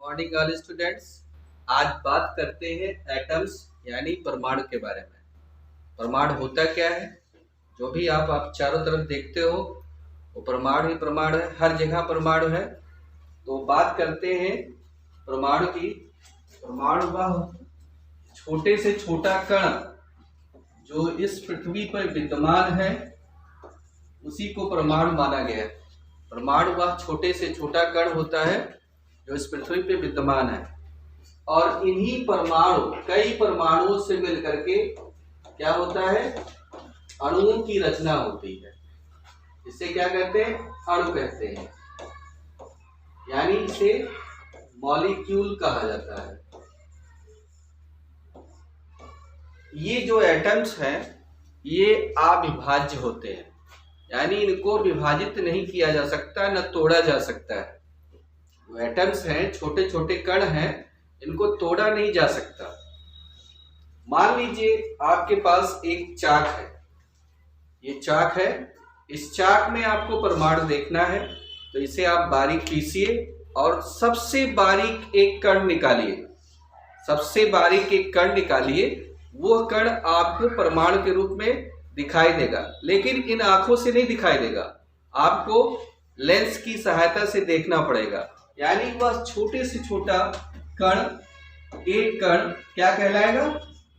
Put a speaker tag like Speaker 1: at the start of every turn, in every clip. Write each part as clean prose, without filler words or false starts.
Speaker 1: Morning all students. आज बात करते हैं एटम्स यानी परमाणु के बारे में। परमाणु होता क्या है? जो भी आप चारों तरफ देखते हो वो परमाणु ही परमाणु है, हर जगह परमाणु है। तो बात करते हैं परमाणु की। परमाणु वह छोटे से छोटा कण जो इस पृथ्वी पर विद्यमान है उसी को परमाणु माना गया है। परमाणु वह छोटे से छोटा कण होता है जो इस पृथ्वी पे विद्यमान है, और इन्हीं परमाणु कई परमाणुओं से मिलकर के क्या होता है, अणुओं की रचना होती है। इसे क्या कहते हैं? अणु कहते हैं, यानी इसे मॉलिक्यूल कहा जाता है। ये जो एटम्स हैं ये अविभाज्य होते हैं, यानी इनको विभाजित नहीं किया जा सकता, न तोड़ा जा सकता है। जो एटम्स हैं, छोटे छोटे कण हैं, इनको तोड़ा नहीं जा सकता। मान लीजिए आपके पास एक चाक है, ये चाक है, इस चाक में आपको परमाणु देखना है तो इसे आप बारीक पीसिए और सबसे बारीक एक कण निकालिए। सबसे बारीक एक कण निकालिए, वो कण आपको परमाणु के रूप में दिखाई देगा, लेकिन इन आंखों से नहीं दिखाई देगा, आपको लेंस की सहायता से देखना पड़ेगा। यानी वह छोटे से छोटा कण, एक कण क्या कहलाएगा?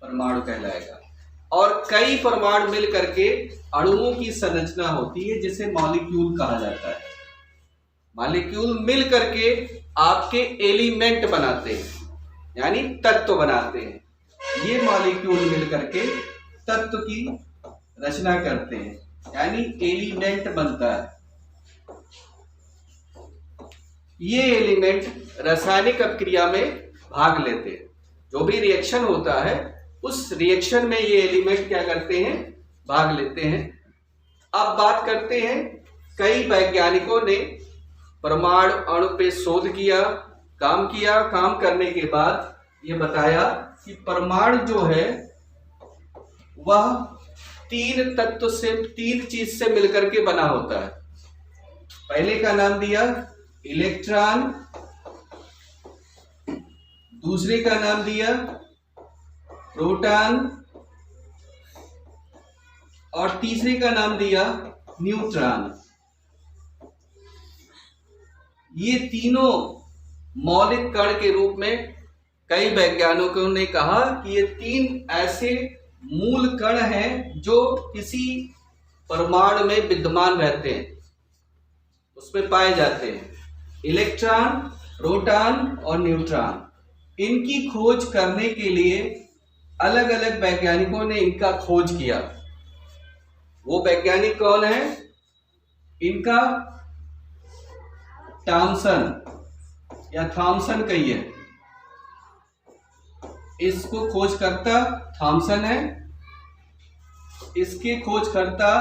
Speaker 1: परमाणु कहलाएगा। और कई परमाणु मिल करके अणुओं की संरचना होती है जिसे मॉलिक्यूल कहा जाता है। मॉलिक्यूल मिल करके आपके एलिमेंट बनाते हैं, यानी तत्व बनाते हैं। ये मॉलिक्यूल मिल करके तत्व की रचना करते हैं, यानी एलिमेंट बनता है। ये एलिमेंट रासायनिक अभिक्रिया में भाग लेते हैं। जो भी रिएक्शन होता है उस रिएक्शन में ये एलिमेंट क्या करते हैं? भाग लेते हैं। अब बात करते हैं, कई वैज्ञानिकों ने परमाणु अणु पे शोध किया, काम किया। काम करने के बाद ये बताया कि परमाणु जो है वह तीन तत्व से, तीन चीज से मिलकर के बना होता है। पहले का नाम दिया इलेक्ट्रॉन, दूसरे का नाम दिया प्रोटॉन, और तीसरे का नाम दिया न्यूट्रॉन। ये तीनों मौलिक कण के रूप में कई वैज्ञानिकों ने कहा कि ये तीन ऐसे मूल कण हैं जो किसी परमाणु में विद्यमान रहते हैं, उसमें पाए जाते हैं। इलेक्ट्रॉन, प्रोटॉन और न्यूट्रॉन। इनकी खोज करने के लिए अलग अलग वैज्ञानिकों ने इनका खोज किया। वो वैज्ञानिक कौन है? इनका थॉमसन या थॉमसन कहिए, इसको खोजकर्ता थॉमसन है, इसके खोजकर्ता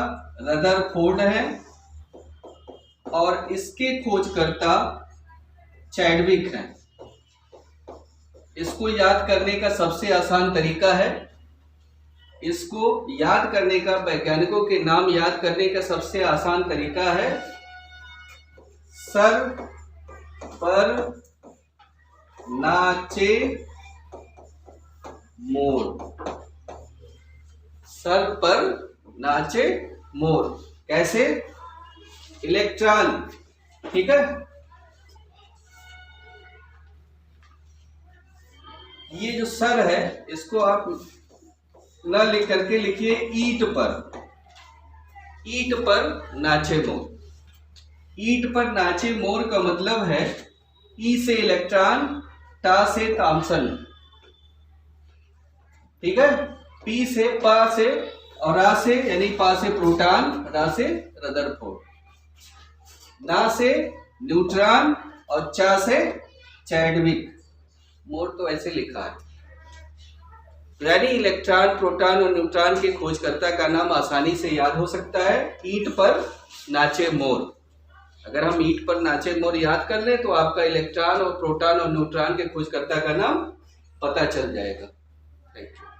Speaker 1: रदरफोर्ड है, और इसके खोजकर्ता चैडविक है। इसको याद करने का सबसे आसान तरीका है, इसको याद करने का, वैज्ञानिकों के नाम याद करने का सबसे आसान तरीका है सर पर नाचे मोर। सर पर नाचे मोर। कैसे? इलेक्ट्रॉन, ठीक है। ये जो सर है इसको आप न लिख करके लिखिए ईंट पर। ईंट पर नाचे मोर। ईंट पर नाचे मोर का मतलब है ई से इलेक्ट्रॉन, टा से थॉमसन, ठीक है। पी से पा से, और रा से यानी पा से प्रोटॉन, रा से रदरफोर्ड, ना से न्यूट्रॉन और चा से चैडविक। मोर तो ऐसे लिखा है, यानी इलेक्ट्रॉन, प्रोटॉन और न्यूट्रॉन के खोजकर्ता का नाम आसानी से याद हो सकता है, ईंट पर नाचे मोर। अगर हम ईंट पर नाचे मोर याद कर लें तो आपका इलेक्ट्रॉन और प्रोटॉन और न्यूट्रॉन के खोजकर्ता का नाम पता चल जाएगा। Thank you.